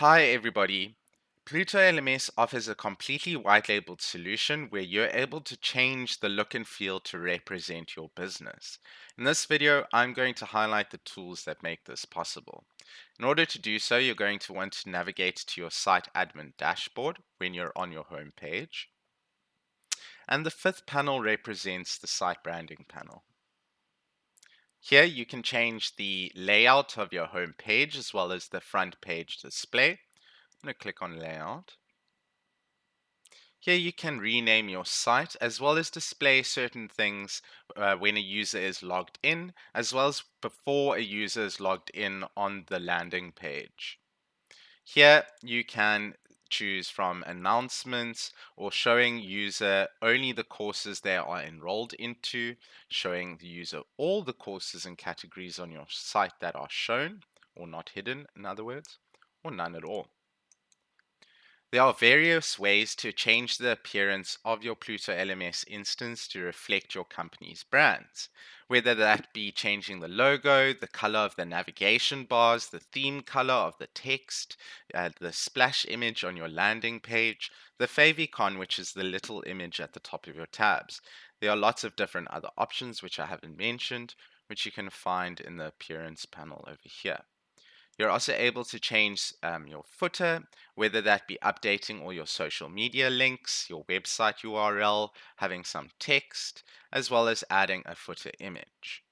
Hi, everybody. Pluto LMS offers a completely white labeled solution where you're able to change the look and feel to represent your business. In this video, I'm going to highlight the tools that make this possible. In order to do so, you're going to want to navigate to your site admin dashboard when you're on your home page. And the fifth panel represents the site branding panel. Here you can change the layout of your home page as well as the front page display. I'm going to click on layout. Here you can rename your site as well as display certain things when a user is logged in, as well as before a user is logged in on the landing page. Here you can choose from announcements or showing user only the courses they are enrolled into, showing the user all the courses and categories on your site that are shown or not hidden, in other words, or none at all. There are various ways to change the appearance of your Pluto LMS instance to reflect your company's brands, whether that be changing the logo, the color of the navigation bars, the theme color of the text, the splash image on your landing page, the favicon, which is the little image at the top of your tabs. There are lots of different other options which I haven't mentioned, which you can find in the appearance panel over here. You're also able to change your footer, whether that be updating all your social media links, your website URL, having some text, as well as adding a footer image.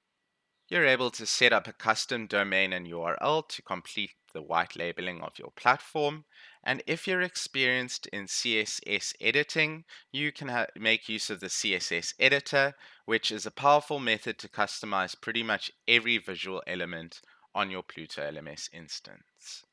You're able to set up a custom domain and URL to complete the white labeling of your platform. And if you're experienced in CSS editing, you can make use of the CSS editor, which is a powerful method to customize pretty much every visual element on your Pluto LMS instance.